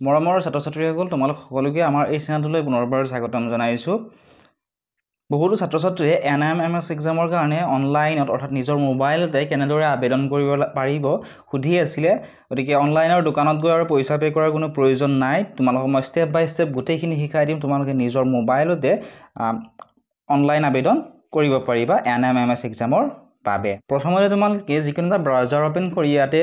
মৰমৰ ছাত্ৰ-ছাত্ৰীসকল তোমালোক সকলোকে আমাৰ এই চেনেলটোলৈ পুনৰবাৰ স্বাগতম জনাইছোঁ। বহুতো ছাত্ৰ-ছাত্ৰীয়ে NMMS এক্সামৰ কাৰণে অনলাইনত অৰ্থাৎ নিজৰ মোবাইলতে কেনেদৰে আবেদন কৰিব পাৰিব সুধি আছিলে। গতিকে অনলাইনৰ দোকানত গৈ আৰু পইচা পে কৰাৰ কোনো প্ৰয়োজন নাই। তোমালোকক মই ষ্টেপ বাই ষ্টেপ গোটেইখিনি শিকাই দিম। তোমালোকে নিজৰ মোবাইলতে অনলাইন আবেদন কৰিব পাৰিবা NMMS এক্সামৰ বাবে। প্ৰথমতে তোমালোকে যিকোনো এটা ব্ৰাউজাৰ ওপেন কৰি ইয়াতে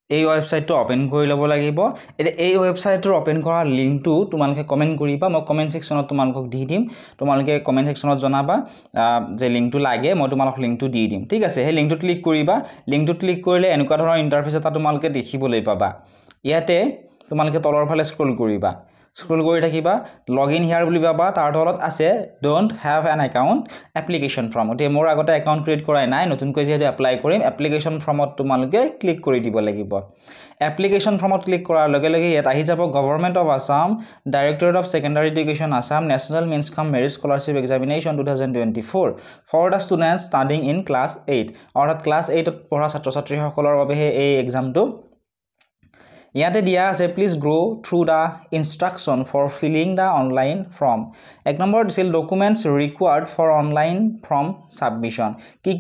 এই ওয়েবসাইটটো ওপেন কৰি ল'ব লাগিব। এতিয়া এই ওয়েবসাইটৰ ওপেন কৰা লিংকটো তোমালোকে কমেন্ট কৰিবা। মই কমেন্ট সেকশনত তোমালোকক দি দিম। তোমালোকে কমেন্ট সেকশনত জনাবা যে লিংকটো লাগে, মই তোমালোকক লিংকটো দি দিম। ঠিক আছে, সেই লিংকটো ক্লিক কৰিবা। লিংকটো ক্লিক কৰিলে এনেকুৱা ধৰণৰ ইন্টাৰফেস এটা তোমালোকে দেখিবলৈ পাবা। ইয়াতে তোমালোকে তলৰ ফালে স্ক্ৰল কৰিবা। স্ক্ৰল কৰি থাকিবা, লগইন হিয়াৰ বুলি পাবা। তাৰ তলত আছে don't have an account application form. এতিয়া মোৰ আগতে একাউন্ট ক্ৰিয়েট কৰাই নাই, নতুনকৈ যেহেতু এপ্লাই কৰিম, এপ্লিকেশন ফৰ্মত তোমালোকে ক্লিক কৰি দিব লাগিব। এপ্লিকেশন ফৰ্মত ক্লিক কৰাৰ লগে লগে ইয়াত আহি যাব government of Assam, directorate of secondary education Assam, national means cum merit scholarship examination 2024 for the students studying in class 8। অৰ্থাৎ ক্লাছ 8ত পঢ়া ছাত্ৰ-ছাত্ৰীসকলৰ বাবেহে এই এক্সামটো। ইয়াতে দিয়া আছে please go through the instruction for filling the online form. এক নম্বৰ দিছিল documents required for online form submission.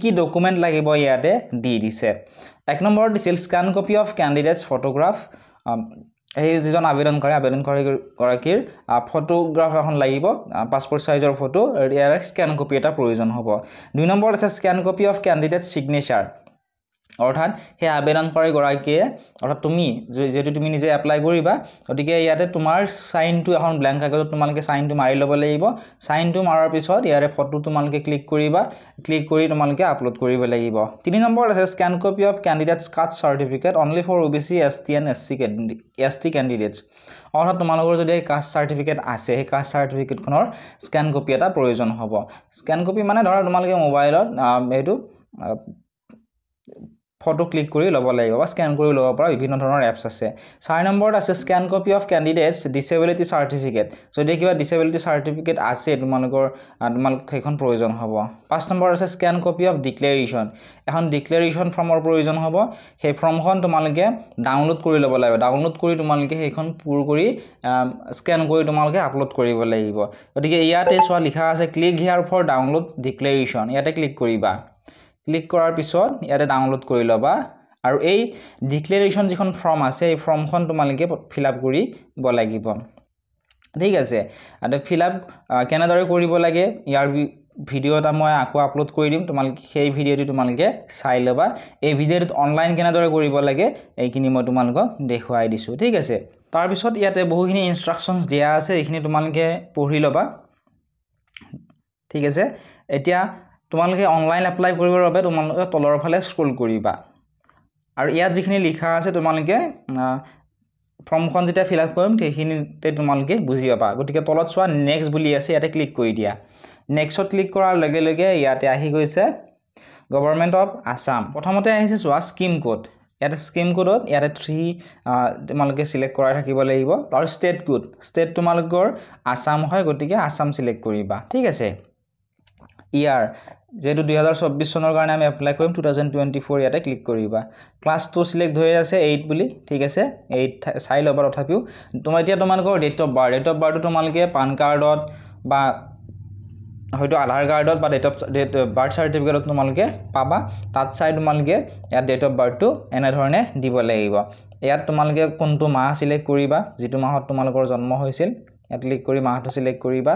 কি ডকুমেণ্ট লাগিব ইয়াতে দি দিছে। এক নম্বৰ দিছিল scan copy of candidate's photograph. এই যিজন আবেদনকাৰীৰ ফটোগ্ৰাফ এখন লাগিব, পাছপোৰ্ট সাইজৰ ফটো, ইয়াৰ স্কেন কপি এটা প্ৰয়োজন হ'ব। 2 নম্বৰ আছে scan copy of candidate's signature. অৰ্থাৎ সেই আবেদনকাৰীগৰাকীয়ে, অৰ্থাৎ তুমি যেহেতু তুমি নিজে এপ্লাই কৰিবা, গতিকে ইয়াতে তোমাৰ সাইনটো এখন ব্ল্যাঙ্ক কাগজত তোমালোকে সাইনটো মাৰি ল'ব লাগিব। সাইনটো মাৰাৰ পিছত ইয়াৰে ফটো তোমালোকে ক্লিক কৰিবা। ক্লিক কৰি তোমালোকে আপলোড কৰিব লাগিব। 3 নম্বৰ আছে scan copy of candidate's caste certificate only for OBC ST and ST candidates. অৰ্থাৎ তোমালোকৰ যদি কাষ্ট সাৰ্টিফিকেট আছে, সেই কাষ্ট সাৰ্টিফিকেটখনৰ স্কেন কপি এটা প্ৰয়োজন হ'ব। স্কেন কপি মানে ধৰা তোমালোকে মোবাইলত এইটো ফটো ক্লিক কৰি ল'ব লাগিব বা স্ক্যান কৰি ল'ব পৰা বিভিন্ন ধৰণৰ এপছ আছে। 4 নম্বৰত আছে scan copy of candidates disability certificate. যদি কিবা ডিসেবিলিটি সাৰ্টিফিকেট আছে তোমালোক সেইখন প্ৰয়োজন হ'ব। 5 নম্বৰত আছে স্ক্যান কপি অফ ডিক্লেৰেশ্যন। এখন ডিক্লেৰেশ্যন ফৰ্মৰ প্ৰয়োজন হ'ব। সেই ফৰ্মখন তোমালোকে ডাউনলোড কৰি ল'ব লাগিব। ডাউনলোড কৰি তোমালোকে সেইখন পূৰ কৰি স্ক্যান কৰি তোমালোকে আপলোড কৰিব লাগিব। গতিকে ইয়াতে চোৱা লিখা আছে click here for download declaration. ইয়াতে ক্লিক কৰিবা। ক্লিক কৰাৰ পিছত ইয়াতে ডাউনলোড কৰি ল'বা আৰু এই ডিক্লেৰেশ্যন যিখন ফৰ্ম আছে এই ফৰ্মখন তোমালোকে ফিলআপ কৰিব লাগিব। ঠিক আছে, আৰু ফিলআপ কেনেদৰে কৰিব লাগে ইয়াৰ ভিডিও এটা মই আকৌ আপলোড কৰি দিম। তোমালোকে সেই ভিডিওটো তোমালোকে চাই ল'বা। এই ভিডিওটো অনলাইন কেনেদৰে কৰিব লাগে এইখিনি মই তোমালোকক দেখুৱাই দিছোঁ। ঠিক আছে, তাৰ পিছত ইয়াতে বহুখিনি ইনষ্ট্ৰাকচনছ দিয়া আছে, এইখিনি তোমালোকে পঢ়ি ল'বা। ঠিক আছে, এতিয়া তোমালোকে অনলাইন এপ্লাই কৰিবৰ বাবে তোমালোকে তলৰ ফালে স্ক্ৰল কৰিবা আৰু ইয়াত যিখিনি লিখা আছে তোমালোকে ফৰ্মখন যেতিয়া ফিলআপ কৰিম সেইখিনিতে তোমালোকে বুজি পাবা। গতিকে তলত চোৱা নেক্সট বুলি আছে, ইয়াতে ক্লিক কৰি দিয়া। নেক্সটত ক্লিক কৰাৰ লগে লগে ইয়াতে আহি গৈছে গভৰ্নমেণ্ট অফ আসাম। প্ৰথমতে আহিছে চোৱা স্কিম কোড। ইয়াতে স্কিম কোডত ইয়াতে 3 তোমালোকে সিলেক্ট কৰাই থাকিব লাগিব। আৰু ষ্টেট কোড, ষ্টেট তোমালোকৰ আসাম হয়, গতিকে আসাম সিলেক্ট কৰিবা। ঠিক আছে, ইয়াৰ যেহেতু 2024 চনৰ কাৰণে আমি এপ্লাই কৰিম 2024 ইয়াতে ক্লিক কৰিবা। ক্লাছ 2 সিলেক্ট হৈ আছে 8 বুলি। ঠিক আছে, 8 চাই ল'বা। তথাপিও এতিয়া তোমালোকৰ ডেট অফ বাৰ্থটো তোমালোকে পান কাৰ্ডত বা হয়তো আধাৰ কাৰ্ডত বা বাৰ্থ চাৰ্টিফিকেটত তোমালোকে পাবা। তাত চাই তোমালোকে ইয়াত ডেট অফ বাৰ্থটো এনেধৰণে দিব লাগিব। ইয়াত তোমালোকে কোনটো মাহ সিলেক্ট কৰিবা, যিটো মাহত তোমালোকৰ জন্ম হৈছিল ইয়াত ক্লিক কৰি মাহটো সিলেক্ট কৰিবা।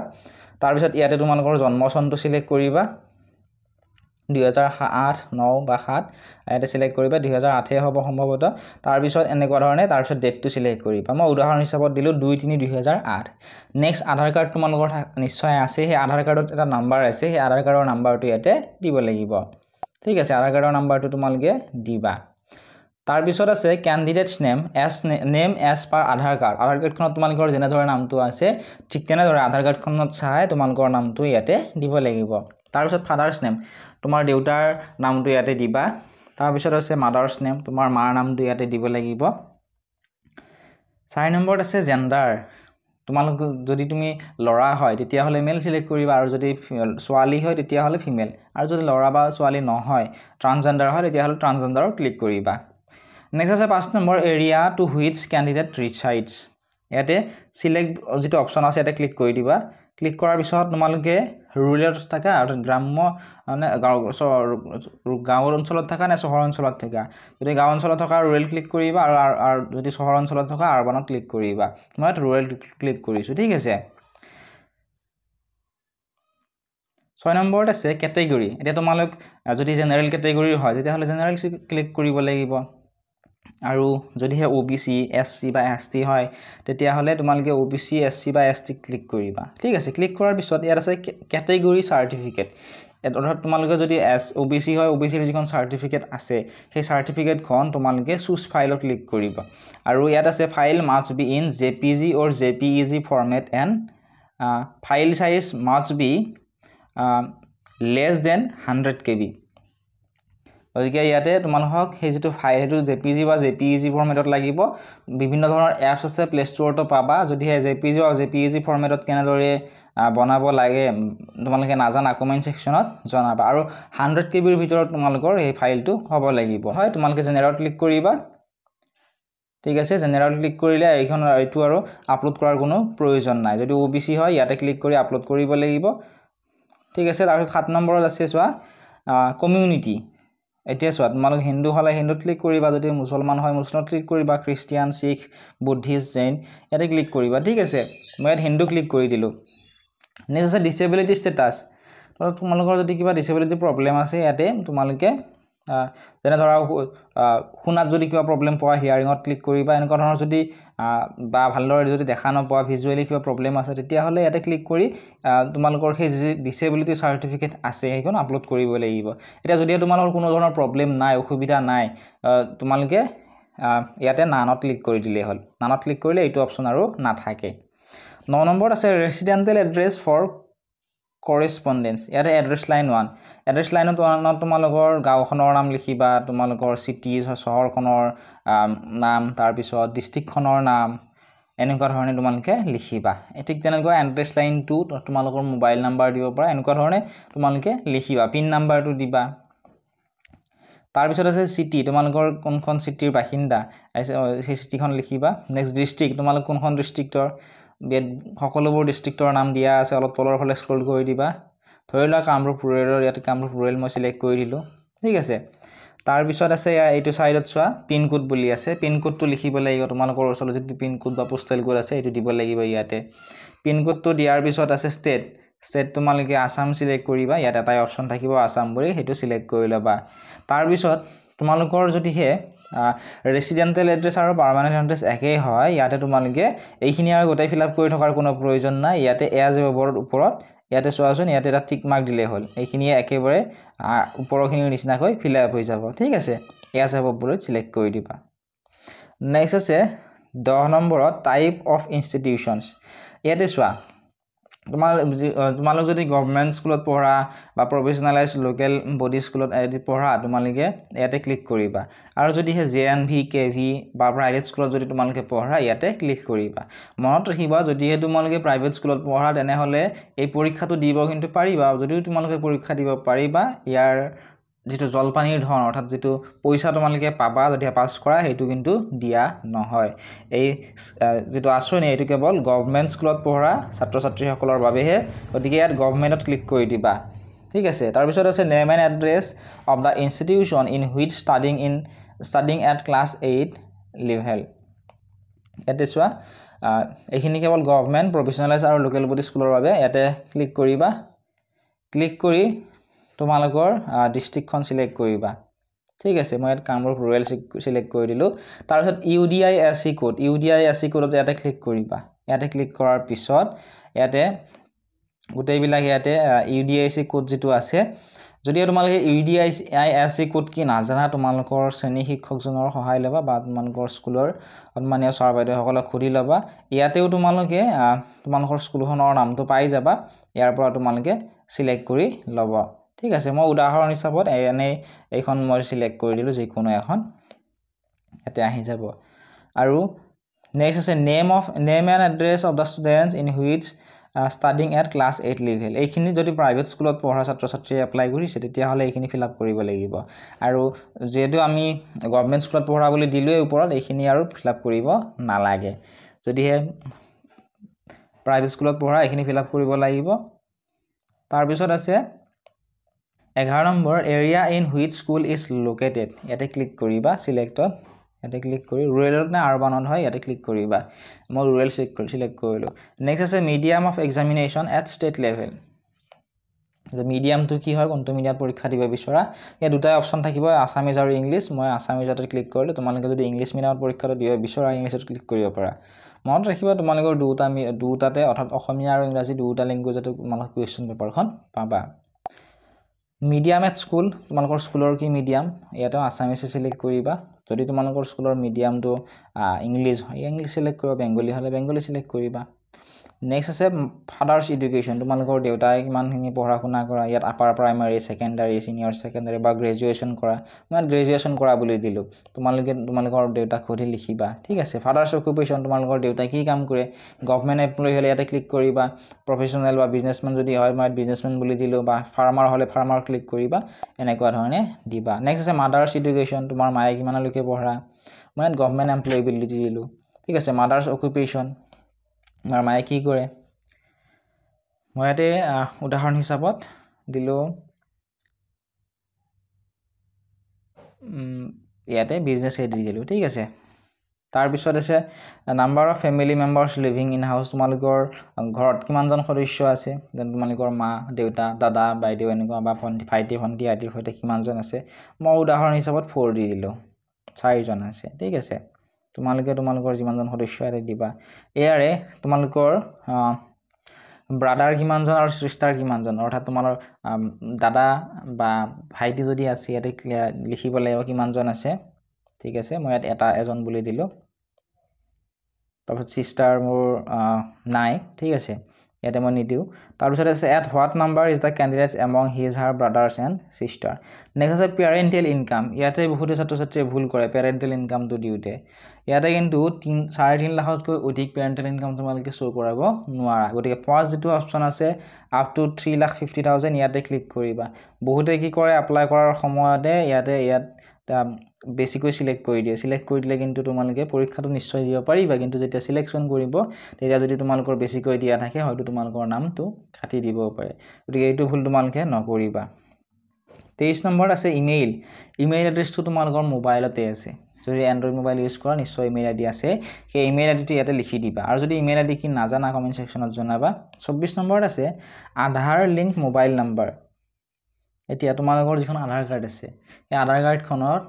তাৰপিছত ইয়াতে তোমালোকৰ জন্ম চনটো সিলেক্ট কৰিবা, 2008, 9 বা 7 ইয়াতে সিলেক্ট কৰিবা। 2008 হ'ব সম্ভৱতঃ। তাৰপিছত এনেকুৱা ধৰণে তাৰপিছত ডেটটো সিলেক্ট কৰিবা। মই উদাহৰণ হিচাপত দিলোঁ 2-3-2008। নেক্সট আধাৰ কাৰ্ড তোমালোকৰ নিশ্চয় আছে, সেই আধাৰ কাৰ্ডত এটা নাম্বাৰ আছে, সেই আধাৰ কাৰ্ডৰ নাম্বাৰটো ইয়াতে দিব লাগিব। ঠিক আছে, আধাৰ কাৰ্ডৰ নাম্বাৰটো তোমালোকে দিবা। তাৰপিছত আছে কেণ্ডিডেটছ নেম এজ পাৰ আধাৰ কাৰ্ড। আধাৰ কাৰ্ডখনত তোমালোকৰ যেনেদৰে নামটো আছে ঠিক তেনেদৰে আধাৰ কাৰ্ডখনত চাই তোমালোকৰ নামটো ইয়াতে দিব লাগিব। তাৰপিছত ফাদাৰ্ছ নেম, তোমাৰ দেউতাৰ নামটো ইয়াতে দিবা। তাৰপিছত আছে মাদাৰ্ছ নেম, তোমাৰ মাৰ নামটো ইয়াতে দিব লাগিব। 4 নম্বৰত আছে জেণ্ডাৰ। তোমালোক যদি তুমি ল'ৰা হয় তেতিয়াহ'লে মেল সিলেক্ট কৰিবা, আৰু যদি ছোৱালী হয় তেতিয়াহ'লে ফিমেল, আৰু যদি ল'ৰা বা ছোৱালী নহয় ট্ৰান্সজেণ্ডাৰ হয় তেতিয়াহ'লে ট্ৰান্সজেণ্ডাৰত ক্লিক কৰিবা। নেক্সট আছে 5 number area to which candidate resides ইয়াতে সিলেক্ট যেটো অপচন আছে এটা ক্লিক কৰি দিবা ক্লিক কৰাৰ পিছত তোমালোকে ৰুৰেলত থাকা আৰু গ্ৰাম্য মানে গাঁৱৰ অঞ্চলত থাকা নে চহৰ অঞ্চলত থাকা যদি গাঁও অঞ্চলত থকা ৰুৰেল ক্লিক কৰিবা আৰু যদি চহৰ অঞ্চলত থকা আৰবানত ক্লিক কৰিবা মই ৰুৰেল ক্লিক কৰিছো ঠিক আছে 6 নম্বৰত আছে ক্যাটেগৰী এটা তোমালোক যদি জেনাৰেল ক্যাটেগৰী হয় তেতিয়া হলে জেনাৰেল ক্লিক কৰিব লাগিব আৰু যদি হে ওবিসি এসসি বা এসটি হয় তেতিয়া হলে তোমালোকে ওবিসি এসসি বা এসটি ক্লিক কৰিবা ঠিক আছে ক্লিক কৰাৰ পিছত ইয়াত আছে ক্যাটেগৰী সাৰ্টিফিকেট অৰ্থাৎ তোমালোকে যদি ওবিসি হয় ওবিসি ৰ যিখন সাৰ্টিফিকেট আছে সেই সাৰ্টিফিকেট খন তোমালোকে চুজ ফাইলত ক্লিক কৰিবা আৰু ইয়াত আছে file must be in JPG or JPEG format and file size must be less than 100 KB ওদিকে ইয়াতে তোমালোকক সেই যেটো ফাইল হেতু জেপিজি বা জেপিইজি ফৰমেটত লাগিব বিভিন্ন ধৰণৰ এপছ আছে প্লে ষ্টৰটো পাবা যদি হে জেপিজি বা জেপিইজি ফৰমেটত কেনেদৰে বনাব লাগে তোমালোকে নাজানা কমেন্ট সেকশনত জনাবা আৰু 100 KB ৰ ভিতৰত তোমালোকৰ এই ফাইলটো হ'ব লাগিব হয় তোমালোকে জেনাৰেল ক্লিক কৰিবা ঠিক আছে জেনাৰেল ক্লিক কৰিলে এইখন এইটো আৰু আপলোড কৰাৰ কোনো প্ৰয়োজন নাই যদি ওবিসি হয় ইয়াতে ক্লিক কৰি আপলোড কৰিব লাগিব ঠিক আছে তাৰ 7 নম্বৰত আছে চোৱা কমিউনিটি এতিয়া চোৱা তোমালোক হিন্দু হলে হিন্দুত ক্লিক কৰিবা যদি মুছলমান হয় মুছলমানত ক্লিক কৰিবা খ্ৰীষ্টিয়ান শিখ বুদ্ধিষ্ট জৈন ইয়াতে ক্লিক কৰিবা ঠিক আছে মই হিন্দু ক্লিক কৰি দিলো নেক্সট আছে ডিসেবিলিটি ষ্টেটাস তোমালোকৰ যদি কিবা ডিসেবিলিটি প্ৰবলেম আছে ইয়াতে তোমালোকে যেনে ধৰা শুনাত যদি কিবা প্ৰবলেম পোৱা হিয়াৰিংত ক্লিক কৰিবা এনেকুৱা ধৰণৰ যদি বা ভালদৰে যদি দেখা নপোৱা ভিজুৱেলি কিবা প্ৰবলেম আছে তেতিয়া হলে ইয়াতে ক্লিক কৰি তোমালোকৰ সেই ডিসেবিলিটি সাৰ্টিফিকেট আছে সেইখন আপলোড কৰিব লাগিব এটা যদি তোমালোকৰ কোনো ধৰণৰ প্ৰবলেম নাই অসুবিধা নাই তোমালোকে ইয়াতে নানত ক্লিক কৰি দিলে হল নানত ক্লিক কৰিলে এইটো অপচন আৰু নাথাকে 9 নম্বৰত আছে ৰেসিডেন্সিয়েল এড্ৰেছ ফৰ কৰেসপন্ডেন্স ইয়াতে এড্ৰেছ লাইন 1 এড্ৰেছ লাইনত তোমালোকৰ গাঁওখনৰ নাম লিখিবা তোমালোকৰ সিটি চহৰখনৰ নাম তাৰ পিছত ডিস্ট্ৰিক্টখনৰ নাম এনেকুৱা ধৰণে তোমালোকে লিখিবা ঠিক তেনেকুৱা এড্ৰেছ লাইন 2 তোমালোকৰ মোবাইল নাম্বাৰ দিব পাৰা এনেকুৱা ধৰণে তোমালোকে লিখিবা পিন নাম্বাৰটো দিবা তাৰ পিছত আছে সিটি তোমালোকৰ কোনখন সিটিৰ বাসিন্দা সেই সিটিখন লিখিবা নেক্সট ডিস্ট্ৰিক্ট তোমালোক কোনখন ডিস্ট্ৰিক্টৰ সকলোবোৰ ডিস্ট্ৰিক্টৰ নাম দিয়া আছে অলপ তলৰ ফালে স্ক্ৰল কৰি দিবা ধৰিলা কামৰূপ ৰুৰেলৰ ইয়াতে কামৰূপ ৰুৰেল মই সিলেক্ট কৰি দিলো ঠিক আছে তাৰ পিছত আছে এইটো সাইডত চোৱা পিন কোড বুলি আছে পিন কোডটো লিখিব লাগিব তোমালোকৰ ওচৰত যদি পিন কোড বা পোষ্টেল কোড আছে এটো দিব লাগিব ইয়াতে পিন কোডটো দিয়াৰ পিছত আছে ষ্টেট তোমালোকে আসাম সিলেক্ট কৰিবা ইয়াত এটা অপচন থাকিব আসাম বুলি হেতু সিলেক্ট কৰি লবা তাৰ পিছত তোমালোকৰ যদি হে ৰেসিডেন্সিয়েল এড্ৰেছ আৰু পাৰ্মানেন্ট এড্ৰেছ একেই হয় ইয়াতে তোমালোকে এইখিনি আৰু গোটাই ফিল আপ কৰি থকাৰ কোনো প্ৰয়োজন নাই ইয়াতে এজ এবৰ ওপৰত ইয়াতে চোৱাচোন ইয়াতে এটা টিক মাৰ্ক দিলে হল এইখিনি একেবাৰে ওপৰখিনিৰ নিচিনাকৈ ফিল আপ হৈ যাব ঠিক আছে এজ এবৰ ওপৰত সিলেক্ট কৰি দিবা নেক্সট আছে 10 নম্বৰত টাইপ অফ ইনষ্টিটিউশনস ইয়াতে চোৱা তোমালোক যদি গভৰ্ণমেণ্ট স্কুলত পঢ়া বা প্ৰফেশনালাইজ লোকেল বডি স্কুলত পঢ়া তোমালোকে ইয়াতে ক্লিক কৰিবা আৰু যদি হে জেএনভি কেভি বা প্ৰাইভেট স্কুলত যদি তোমালোকে পঢ়া ইয়াতে ক্লিক কৰিবা মনত ৰাখিবা যদি হে তোমালোকে প্ৰাইভেট স্কুলত পঢ়া তেনে হলে এই পৰীক্ষাটো দিব কিন্তু পাৰিবা যদি তোমালোকে পৰীক্ষা দিব পাৰিবা ইয়াৰ যেটো জলপানীৰ ধন অৰ্থাৎ যেটো পইচা তোমালোকে পাবা যদি পাস কৰা হেতু কিন্তু দিয়া নহয় এই যেটো আছনি এটো কেৱল গভৰ্ণমেণ্ট স্কুলত পঢ়া ছাত্ৰ ছাত্ৰীসকলৰ বাবেহে গতিকে ইয়াত গভৰ্ণমেণ্টত ক্লিক কৰি দিবা ঠিক আছে তাৰ পিছত আছে name and address of the institution in which studying at class 8 level এতে চোৱা এইখিনি কেৱল গভৰ্ণমেণ্ট প্ৰফেশনালাইজ আৰু লোকেল বডি স্কুলৰ বাবে ইয়াতে ক্লিক কৰিবা ক্লিক কৰি তোমালোকৰ ডিস্ট্ৰিক্টখন সিলেক্ট কৰিবা ঠিক আছে মই ইয়াত কামৰূপ ৰুৰেল সিলেক্ট কৰি দিলো তাৰ পিছত ইউডিআইএসসি কোডত ইয়াতে ক্লিক কৰিবা ইয়াতে ক্লিক কৰাৰ পিছত ইয়াতে গোটেইবিলাক ইয়াতে ইউডিআইএসসি কোড যেটো আছে যদি তোমালোকে ইউডিআইএসসি কোড কি নাজানা তোমালোকৰ শ্ৰেণী শিক্ষকজনৰ সহায় লবা বা তোমালোকৰ স্কুলৰ সন্মানীয় ছাৰ বাইদেউসকলক খুদি লবা ইয়াতেও তোমালোকে তোমালোকৰ স্কুলখনৰ নামটো পাই যাবা ইয়াৰ পৰা তোমালোকে সিলেক্ট কৰি লবা ঠিক আছে মই উদাহৰণ হিচাপত এনে এইখন মই সিলেক্ট কৰি দিলো যে কোনো এখন এতে আহি যাব আৰু নেক্সট আছে name and address of the students in which studying at class 8 level এইখিনি যদি প্ৰাইভেট স্কুলত পঢ়া ছাত্ৰ ছাত্ৰীয়ে এপ্লাই কৰিছে তেতিয়াহ'লে এইখিনি ফিল আপ কৰিব লাগিব আৰু যেহেতু আমি গভৰ্ণমেণ্ট স্কুলত পঢ়া বুলি দিলোৱে ওপৰত এইখিনি আৰু ফিল আপ কৰিব নালাগে যদিহে প্ৰাইভেট স্কুলত পঢ়া এইখিনি ফিল আপ কৰিব লাগিব তাৰপিছত আছে 11 number area in which school is located ইয়াতে ক্লিক কৰিবা সিলেক্টত ইয়াতে ক্লিক কৰি ৰুৰেলত নে আৰবানত হয় ইয়াতে ক্লিক কৰিবা মই ৰুৰেল সিলেক্ট কৰিলো নেক্সট আছে medium of examination at state level যে মিডিয়ামটো কি হয় কোনটো মিডিয়াত পৰীক্ষা দিব বিচৰা এই দুটা অপচন থাকিব আসামিজ আৰু ইংলিশ মই আসামিজতে ক্লিক কৰিলো তোমালোকে যদি ইংলিশ মিডিয়ামত পৰীক্ষাটো দিব বিচৰা ইংলিশত ক্লিক কৰিব পাৰা মনত ৰাখিবা তোমালোকৰ দুটাতে অৰ্থাৎ অসমীয়া আৰু ইংৰাজী দুটা লেংগুৱেজত তোমালোক কোৱেশ্চন পেপাৰখন পাবা মিডিয়াম এট স্কুল তোমালোকৰ স্কুলৰ কি মিডিয়াম ইয়াতে আসামিজ সিলেক্ট কৰিবা যদি তোমালোকৰ স্কুলৰ মিডিয়ামটো ইংলিশ হয় ইংলিশ সিলেক্ট কৰিবা বেংগলী হলে বেংগলী সিলেক্ট কৰিবা নেক্সট আছে ফাদাৰ্স এডুকেশ্যন তোমালোকৰ দেউতাই কিমানখিনি পঢ়া শুনা কৰা ইয়াত upper primary secondary senior secondary বা গ্ৰেজুৱেচন কৰা মই গ্ৰেজুৱেচন কৰা বুলি দিলো তোমালোকৰ দেউতাক খুদি লিখিবা ঠিক আছে ফাদাৰ্স অকুপেশ্যন তোমালোকৰ দেউতাই কি কাম কৰে গভৰ্ণমেণ্ট এমপ্লয়ি হলে ইয়াতে ক্লিক কৰিবা প্ৰফেশনাল বা বিজনেছমেন যদি হয় মই বিজনেছমেন বুলি দিলো বা ফাৰ্মাৰ হলে ফাৰ্মাৰ ক্লিক কৰিবা এনেকুৱা ধৰণে দিবা নেক্সট আছে মাদাৰ্স এডুকেশ্যন তোমাৰ মায়ে কিমানলৈকে পঢ়া মই গভৰ্ণমেণ্ট এমপ্লয়ি বুলি দিলো ঠিক আছে মাদাৰ্স অকুপেশ্যন আমাৰ মায়ে কি কৰে মই ইয়াতে উদাহৰণ হিচাপত দিলো ইয়াতে বিজনেছ এড দিলো ঠিক আছে তাৰ পিছত আছে number of family members living in house তোমালোকৰ ঘৰত কিমানজন সদস্য আছে যেন তোমালোকৰ মা দেউতা দাদা বাইদেউ এনেকুৱা বা ভাইটি ভণ্টি আদিৰ সৈতে কিমানজন আছে মই উদাহৰণ হিচাপত 4 দি দিলো 4 জন আছে ঠিক আছে তোমালোকৰ যিমানজন সদস্য আছে দিবা এয়াৰে তোমালোকৰ ব্ৰাদাৰ কিমানজন আৰু সিস্টাৰ কিমানজন অৰ্থাৎ তোমাৰ দাদা বা ভাইটি যদি আছে ইয়াতে লিখিব লাগিব কিমানজন আছে ঠিক আছে মই এটা এজন বুলি দিলো তাৰপিছত সিস্টাৰ মোৰ নাই ঠিক আছে ইয়াতে মই নিদিও তাৰপিছত আছে at what number is the candidates among his her brothers and sister next আছে পেৰেণ্টেল ইনকাম ইয়াতে বহুতো ছাত্ৰ ছাত্ৰীয়ে ভুল কৰে পেৰেণ্টেল ইনকামটো দিওতে ইয়াতে কিন্তু 3.5 লাখতকৈ অধিক পেৰেণ্টেল ইনকাম তোমালোকে শো কৰাব নোৱাৰা গতিকে ফাৰ্স্ট যেটো অপচন আছে আপ টু 3,50,000 ইয়াতে ক্লিক কৰিবা বহুতে কি কৰে এপ্লাই কৰাৰ সময়তে ইয়াত বেছিকৈ সিলেক্ট কৰি দিলে কিন্তু তোমালোকে পৰীক্ষাটো নিশ্চয় দিব পাৰিবা কিন্তু যেতিয়া সিলেকশন কৰিব তেতিয়া যদি তোমালোকৰ বেছিকৈ দিয়া থাকে হয়তো তোমালোকৰ নামটো কাটি দিব পাৰে গতিকে এইটো ভুল তোমালোকে নকৰিবা 23 নম্বৰ আছে ইমেইল এড্ৰেছটো তোমালোকৰ মোবাইলতে আছে যদি এন্ড্ৰইড মোবাইল ইউজ কৰা নিশ্চয় ইমেইল আইডি আছে সেই ইমেইল আইডিটো ইয়াতে লিখি দিবা আৰু যদি ইমেইল আইডি কি নাজানা কমেন্ট সেকশনত জনাবা 24 নম্বৰত আছে আধাৰ লিংক মোবাইল নাম্বাৰ এতিয়া তোমালোকৰ যিখন আধাৰ কাৰ্ড আছে এই আধাৰ কাৰ্ডখনৰ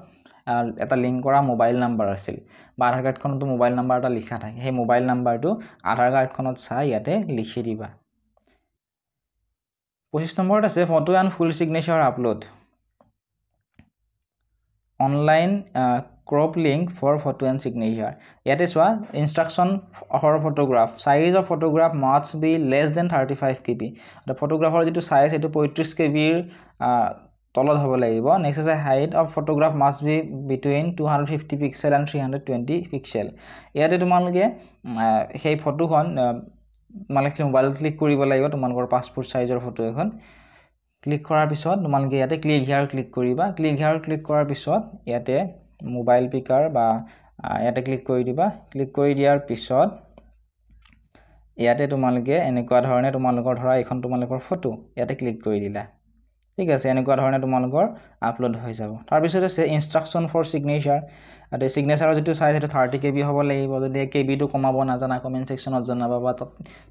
এটা লিংক কৰা মোবাইল নাম্বাৰ আছিল বা আধাৰ কাৰ্ডখনতো মোবাইল নাম্বাৰ এটা লিখা থাকে সেই মোবাইল নাম্বাৰটো আধাৰ কাৰ্ডখনত চাই ইয়াতে লিখি দিবা 25 নম্বৰত আছে photo and full signature upload online crop link for photo and signature ইয়াতে চোৱা instruction for photograph size of photograph must be less than 35 kb the photographer যেটো size এটো 35 kb ৰ তলত হ'ব লাগিব next is height of photograph must be between 250 pixel and 320 pixel ইয়াতে তোমালোকে সেই ফটোখন মালকে মোবাইল ক্লিক কৰিব লাগিব তোমালোকৰ পাসপোৰ্ট সাইজৰ ফটো এখন ক্লিক কৰাৰ পিছত তোমালোকে ইয়াতে ক্লিক হিয়াৰ ক্লিক কৰিবা ক্লিক হিয়াৰ ক্লিক কৰাৰ পিছত ইয়াতে মোবাইল পিকাৰ বা ইয়াতে ক্লিক কৰি দিবা ক্লিক কৰি দিয়াৰ পিছত ইয়াতে তোমালোকে এনেকুৱা ধৰণে তোমালোকৰ ধৰা এখন তোমালোকৰ ফটো ইয়াতে ক্লিক কৰি দিলা ঠিক আছে এনেকুৱা ধৰণে তোমালোকৰ আপলোড হৈ যাব তাৰ পিছত আছে ইনস্ট্ৰাকচন ফৰ সিগনেচাৰ আৰু সিগনেচাৰৰ যেটো সাইজ এটা 30 kb হ'ব লাগিব যদি kb টো কমাব নাজানা কমেন্ট সেকশনত জনাবা বা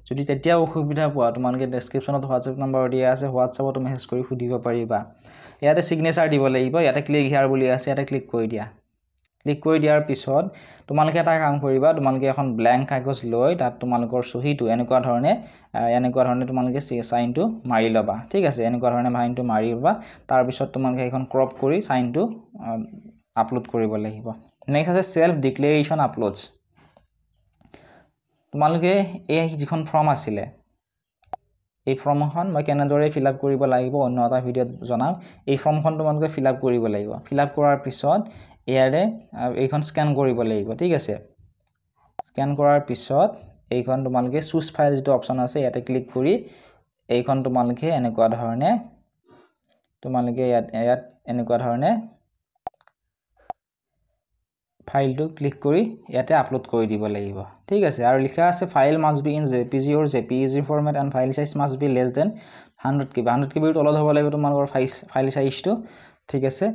যদি তেতিয়া অসুবিধা পোৱা তোমালোকে ডেসক্ৰিপচনত WhatsApp নম্বৰ দিয়া আছে WhatsAppত মেছেজ কৰি সুধিব পাৰিবা ইয়াতে সিগনেচাৰ দিব লাগিব ইয়াতে ক্লিক হিয়াৰ বুলি আছে ইয়াতে ক্লিক কৰি দিয়া ক্লিক কৰি দিয়াৰ পিছত তোমালোকে এটা কাম কৰিবা তোমালোকে এখন ব্ল্যাঙ্ক কাগজ লৈ তাত তোমালোকৰ সহিটো এনেকুৱা ধৰণে তোমালোকে সাইনটো মাৰি লবা ঠিক আছে এনেকুৱা ধৰণে সাইনটো মাৰিবা তাৰ পিছত তোমালোকে এখন ক্ৰপ কৰি সাইনটো আপলোড কৰিব লাগিব নেক্সট আছে সেলফ ডিক্লেৰেচন আপলোডস তোমালোকে এই যিখন ফৰ্ম আছিল এই ফৰ্মখন মই কেনেদৰে ফিল আপ কৰিব লাগিব অন্য এটা ভিডিঅত জনাম এই ফৰ্মখন তোমালোকে ফিল আপ কৰিব লাগিব ফিল আপ কৰাৰ পিছত ইয়াৰে এইখন স্ক্যান কৰিব লাগিব ঠিক আছে স্ক্যান কৰাৰ পিছত এইখন তোমালোকে চুজ ফাইল যেটো অপচন আছে ইয়াতে ক্লিক কৰি এইখন তোমালোকে এনেকুৱা ধৰণে তোমালোকে ইয়াত এনেকুৱা ধৰণে ফাইলটো ক্লিক কৰি ইয়াতে আপলোড কৰি দিব লাগিব ঠিক আছে আৰু লিখা আছে file must be in jpg or jpeg format and file size must be less than 100 KB 100 KB তলত হ'ব লাগিব তোমালোকৰ ফাইল সাইজটো ঠিক আছে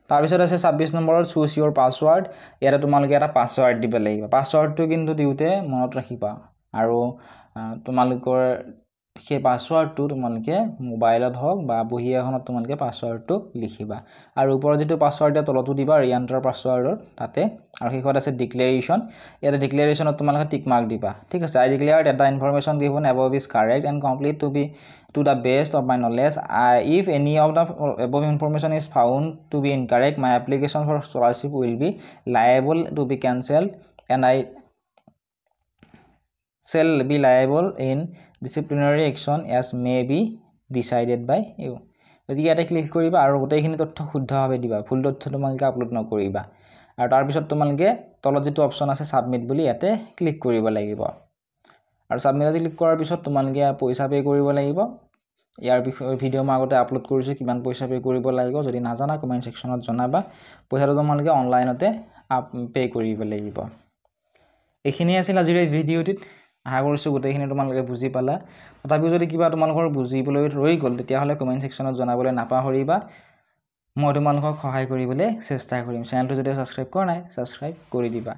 তাৰ পিছত আছে 26 নম্বৰৰ চুজ ইওৰ পাসওয়াৰ্ড ইয়াতে তোমালোকে এটা পাসওয়াৰ্ড দিব লাগিব পাসওয়াৰ্ডটো কিন্তু দিওতে মনত ৰাখিবা আৰু তোমালোকৰ সেই পাসওয়াৰ্ডটো তোমালোকে মোবাইলত হওক বা বহি এখনত তোমালোকে পাসওয়াৰ্ডটো লিখিবা আৰু ওপৰত যেটো পাসওয়াৰ্ড তলতো দিবা ৰিএন্টাৰ পাসওয়াৰ্ডৰ তাতে আৰু হেকত আছে ডিক্লেৰেচন ইয়াতে ডিক্লেৰেচনত তোমালোকে টিক মাৰ্ক দিবা ঠিক আছে আই declare that the information given above is correct and complete to the best of my knowledge if any of the above information is found to be incorrect my application for scholarship will be liable to be cancelled and I shall be liable in disciplinary action as may be decided by you যদি ইয়াতে click কৰিবা আৰু গোটেইখিনি তথ্য শুদ্ধভাৱে দিবা ভুল তথ্য তোমালোকে আপলোড নকৰিবা আৰু তাৰ পিছত তোমালোকে তলত যেটো অপচন আছে সাবমিট বুলি ইয়াতে ক্লিক কৰিব লাগিব আৰু সাবমিটত ক্লিক কৰাৰ পিছত তোমালোকে পইচা পে কৰিব লাগিব ইয়াৰ বিষয়ে ভিডিও মই আগতে আপলোড কৰিছো কিমান পইচা পে কৰিব লাগিব যদি নাজানা কমেন্ট সেকশনত জনাবা পইচাটো তোমালোকে অনলাইনতে পে কৰিব লাগিব এইখিনি আছিল আজিৰ এই ভিডিওটিত আশা কৰিছো গোটেইখিনি তোমালোকে বুজি পালা তথাপিও যদি কিবা তোমালোকৰ বুজিবলৈ ৰৈ গল তেতিয়া হলে কমেন্ট সেকশনত জনাবলৈ নাপাহৰিবা মই তোমালোকক সহায় কৰিবলৈ চেষ্টা কৰিম চেনেলটো যদি সাবস্ক্ৰাইব কৰা নাই সাবস্ক্ৰাইব কৰি দিবা